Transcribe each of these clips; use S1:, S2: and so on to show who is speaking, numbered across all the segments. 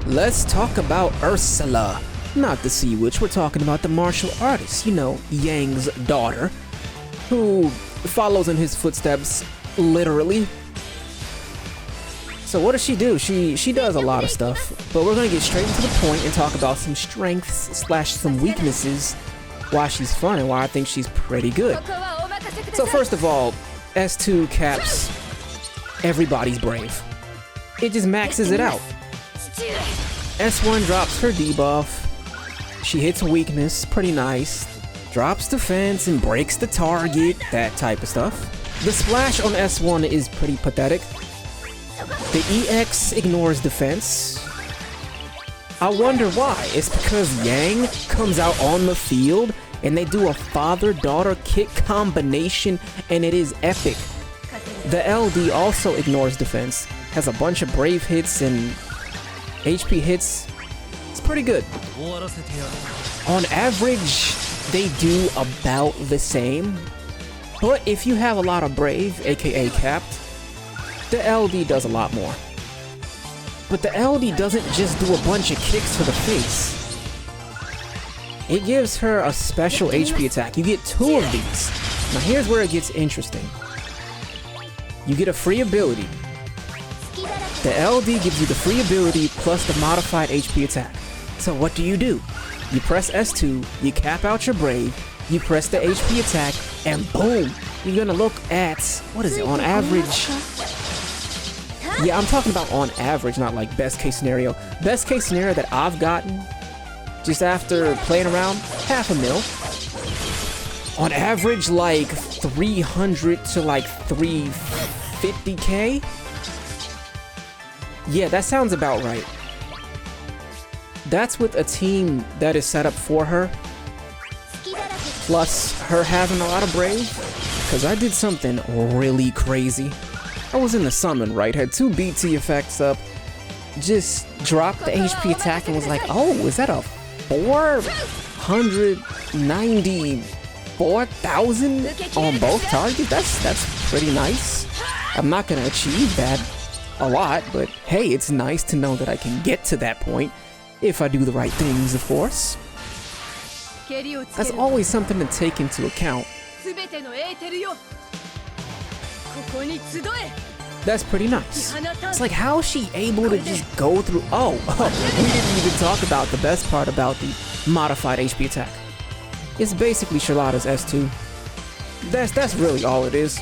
S1: Let's talk about Ursula. Not the sea witch, we're talking about the martial artist, you know, Yang's daughter, who follows in his footsteps, literally. So what does she do? She does a lot of stuff, but we're gonna get straight into the point and talk about some strengths / some weaknesses, why she's fun and why I think she's pretty good. So first of all, S2 caps everybody's brave. It just maxes it out. S1 drops her debuff. She hits a weakness, pretty nice. Drops defense and breaks the target, that type of stuff. The splash on S1 is pretty pathetic. The EX ignores defense. I wonder why. It's because Yang comes out on the field and they do a father-daughter kick combination and it is epic. The LD also ignores defense, has a bunch of brave hits and HP hits. It's pretty good. On average, they do about the same, but if you have a lot of brave, aka capped, the LD does a lot more. But the LD doesn't just do a bunch of kicks to the face. It gives her a special HP attack. You get 2 of these. Now here's where it gets interesting. You get a free ability. The LD gives you the free ability plus the modified HP attack. So what do? You press S2, you cap out your brave, you press the HP attack, and boom! You're gonna look at, what is it, on average? Yeah, I'm talking about on average, not like best case scenario. Best case scenario that I've gotten, just after playing around, 500,000. On average, like 300 to like 350k? Yeah, that sounds about right. That's with a team that is set up for her, plus her having a lot of brave, because I did something really crazy. I was in the summon, right? Had 2 BT effects up, just dropped the HP attack and was like, oh, is that a 494,000 on both targets? That's pretty nice. I'm not gonna achieve that a lot, but hey, it's nice to know that I can get to that point if I do the right things, of course. That's always something to take into account. That's pretty nice. It's like, how is she able to just go through? Oh, we didn't even talk about the best part about the modified HP attack. It's basically Charlotta's S2. That's really all it is.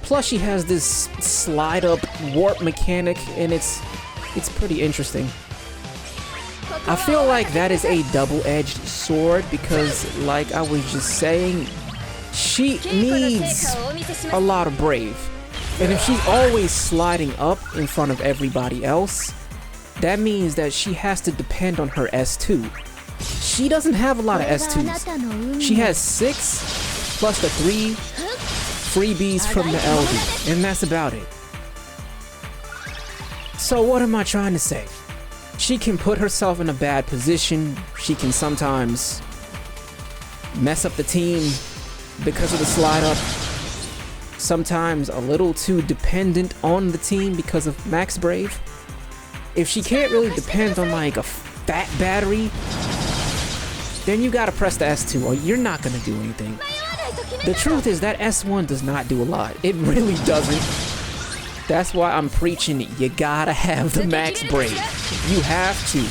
S1: Plus she has this slide up warp mechanic and it's pretty interesting. I feel like that is a double-edged sword because, like I was just saying, she needs a lot of brave. And if she's always sliding up in front of everybody else, that means that she has to depend on her S2. She doesn't have a lot of S2s. She has 6 plus the 3 freebies from the LD, and that's about it. So what am I trying to say? She can put herself in a bad position. She can sometimes mess up the team because of the slide up. Sometimes a little too dependent on the team because of max brave. If she can't really depend on like a fat battery, then you gotta press the S2 or you're not gonna do anything. The truth is that S1 does not do a lot. It really doesn't. That's why I'm preaching you gotta have the max brave. You have to.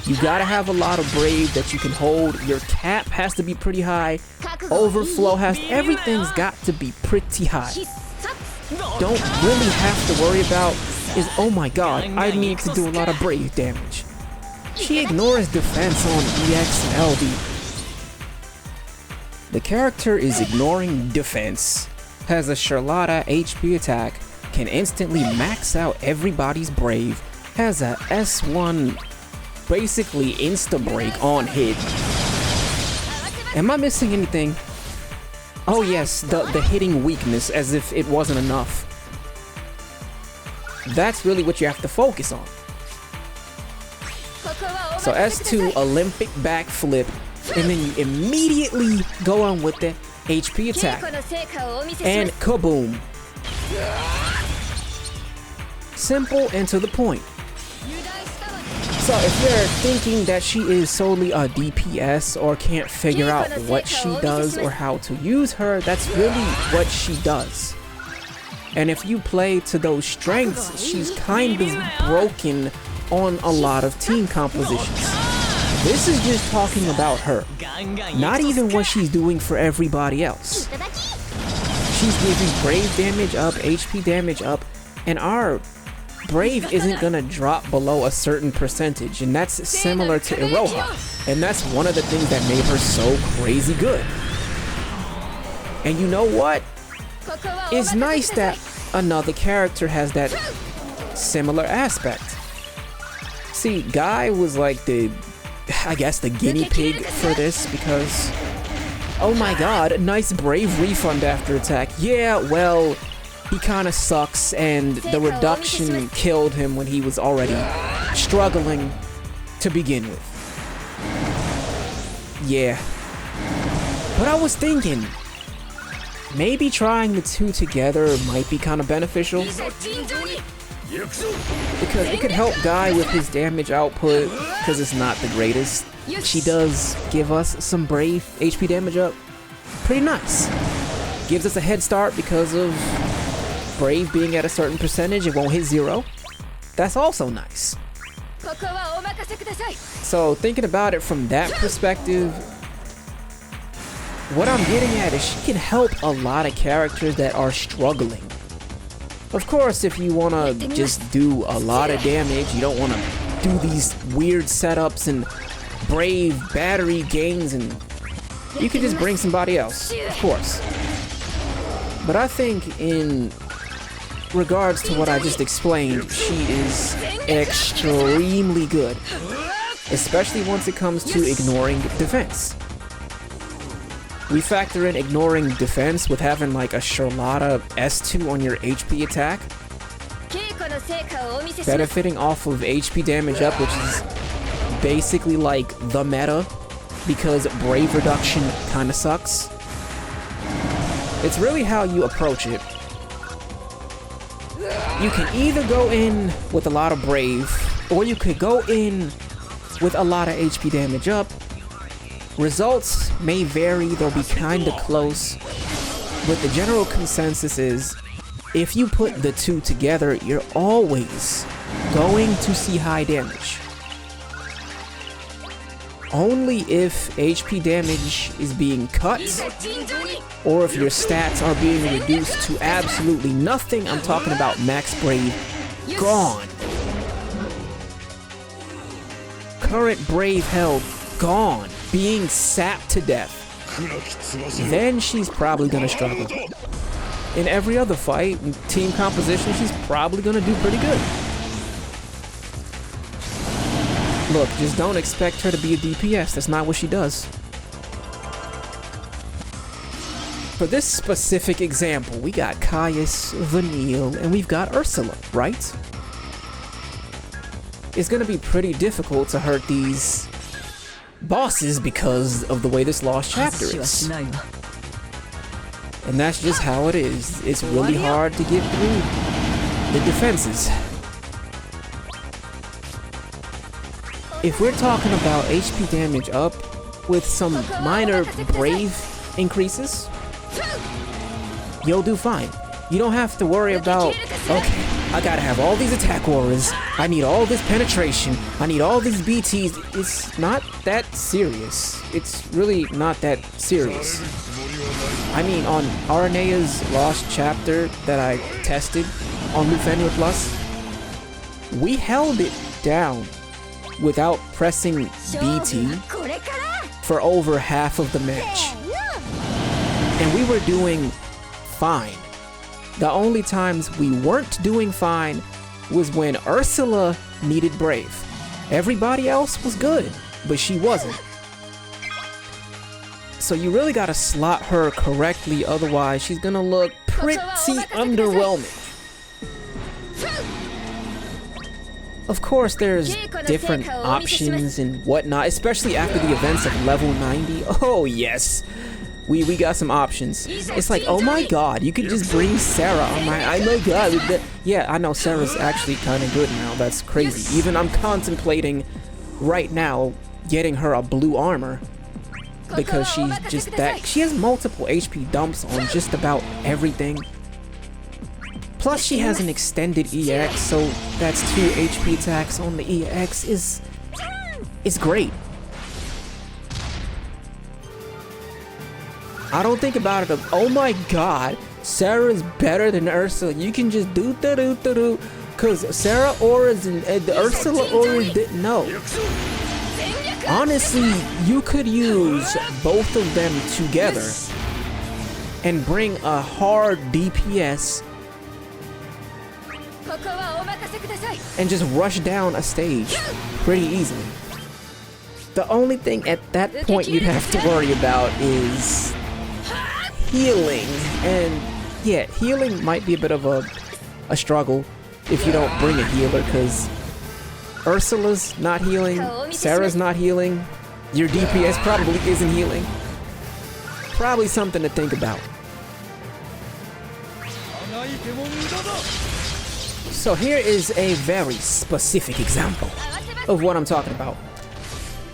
S1: You gotta have a lot of brave that you can hold. Your cap has to be pretty high. Overflow everything's got to be pretty high. Don't really have to worry about is, oh my god, I need to do a lot of brave damage. She ignores defense on EX and LD. The character is ignoring defense, has a Charlotta HP attack, can instantly max out everybody's brave, has a S1 basically insta break on hit. Am I missing anything? Oh yes, the hitting weakness, as if it wasn't enough. That's really what you have to focus on. So S2 Olympic backflip, and then you immediately go on with the HP attack. And kaboom. Simple and to the point. So if you're thinking that she is solely a DPS or can't figure out what she does or how to use her, that's really what she does. And if you play to those strengths, she's kind of broken on a lot of team compositions. This is just talking about her, not even what she's doing for everybody else. She's giving Brave damage up, HP damage up, and our Brave isn't gonna drop below a certain percentage, and that's similar to Iroha, and that's one of the things that made her so crazy good. And you know what? It's nice that another character has that similar aspect. See, Guy was like I guess the guinea pig for this because, oh my god, nice Brave refund after attack. Yeah, well, he kinda sucks, and the reduction killed him when he was already struggling to begin with. Yeah. But I was thinking, maybe trying the two together might be kinda beneficial. Because it could help Guy with his damage output, because it's not the greatest. She does give us some Brave HP damage up. Pretty nice. Gives us a head start because of Brave being at a certain percentage, it won't hit 0. That's also nice. So thinking about it from that perspective, what I'm getting at is she can help a lot of characters that are struggling. Of course, if you want to just do a lot of damage, you don't want to do these weird setups and Brave battery gains, and you can just bring somebody else, of course. But I think in regards to what I just explained, she is extremely good, especially once it comes to ignoring defense. We factor in ignoring defense with having like a Charlotta S2 on your HP attack, benefiting off of HP damage up, which is basically like the meta because Brave reduction kinda sucks. It's really how you approach it. You can either go in with a lot of Brave, or you could go in with a lot of HP damage up. Results may vary, they'll be kinda close, but the general consensus is if you put the two together, you're always going to see high damage. Only if HP damage is being cut, or if your stats are being reduced to absolutely nothing. I'm talking about max Brave gone. Current Brave held gone, being sapped to death. Then she's probably gonna struggle. In every other fight, team composition, she's probably gonna do pretty good. Look, just don't expect her to be a DPS. That's not what she does. For this specific example, we got Caius, Vanille, and we've got Ursula, right? It's gonna be pretty difficult to hurt these bosses because of the way this lost chapter is. And that's just how it is. It's really hard to get through the defenses. If we're talking about HP damage up with some minor Brave increases, you'll do fine. You don't have to worry about, okay, I gotta have all these attack auras, I need all this penetration, I need all these BTs. It's not that serious. It's really not that serious. I mean, on Arenea's lost chapter that I tested on Lufenia Plus, we held it down without pressing BT for over half of the match. And we were doing fine. The only times we weren't doing fine was when Ursula needed Brave. Everybody else was good, but she wasn't. So you really gotta slot her correctly, otherwise she's gonna look pretty underwhelming. Of course, there's different options and whatnot, especially after the events of level 90. Oh yes, we got some options. It's like, oh my god, you could just bring Sarah. Oh my god. Yeah, I know Sarah's actually kind of good now. That's crazy. Even I'm contemplating right now getting her a blue armor because she's just that. She has multiple HP dumps on just about everything. Plus she has an extended EX, so that's 2 HP attacks on the EX is great. I don't think about it. Oh my god, Sarah's better than Ursula. You can just do because Sarah auras and the Ursula auras didn't know. Honestly, you could use both of them together and bring a hard DPS and just rush down a stage pretty easily. The only thing at that point you'd have to worry about is healing, and yeah, healing might be a bit of a struggle if you don't bring a healer, because Ursula's not healing, Sarah's not healing, your DPS probably isn't healing. Probably something to think about. So here is a very specific example of what I'm talking about.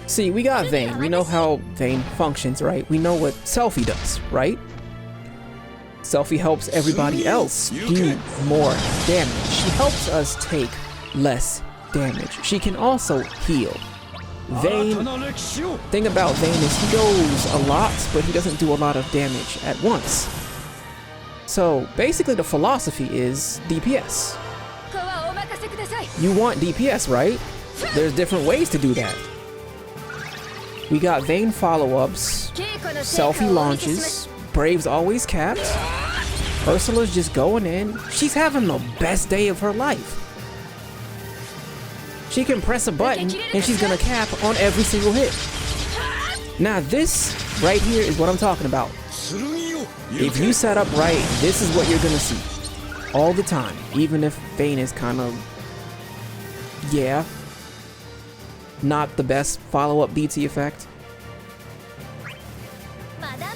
S1: See, we got Vayne. We know how Vayne functions, right? We know what Selfie does, right? Selfie helps everybody else do more damage. She helps us take less damage. She can also heal. Vayne, thing about Vayne is he goes a lot, but he doesn't do a lot of damage at once. So basically the philosophy is DPS. You want DPS, right? There's different ways to do that. We got Vayne follow-ups, Selfie launches, Brave's always capped, Ursula's just going in. She's having the best day of her life. She can press a button and she's gonna cap on every single hit. Now this right here is what I'm talking about. If you set up right, this is what you're gonna see all the time, even if Vayne is kind of, yeah, not the best follow-up BT effect.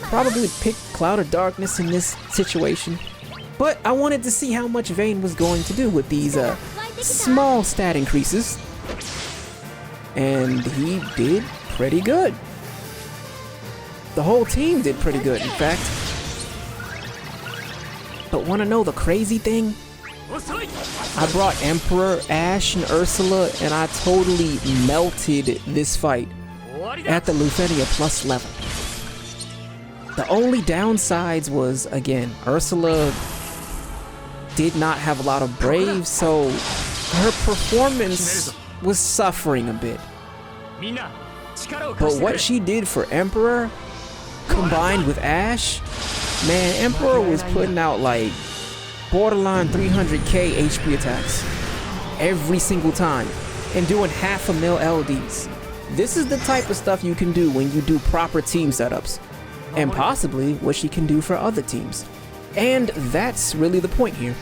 S1: Probably pick Cloud of Darkness in this situation, but I wanted to see how much Vayne was going to do with these small stat increases, and he did pretty good. The whole team did pretty good, in fact. But want to know the crazy thing? I brought Emperor, Ashe, and Ursula, and I totally melted this fight at the Lufenia plus level. The only downsides was, again, Ursula did not have a lot of Brave, so her performance was suffering a bit. But what she did for Emperor, combined with Ashe, man, Emperor was putting out like borderline 300k HP attacks every single time and doing 500,000 LDs. This is the type of stuff you can do when you do proper team setups, and possibly what she can do for other teams. And that's really the point here.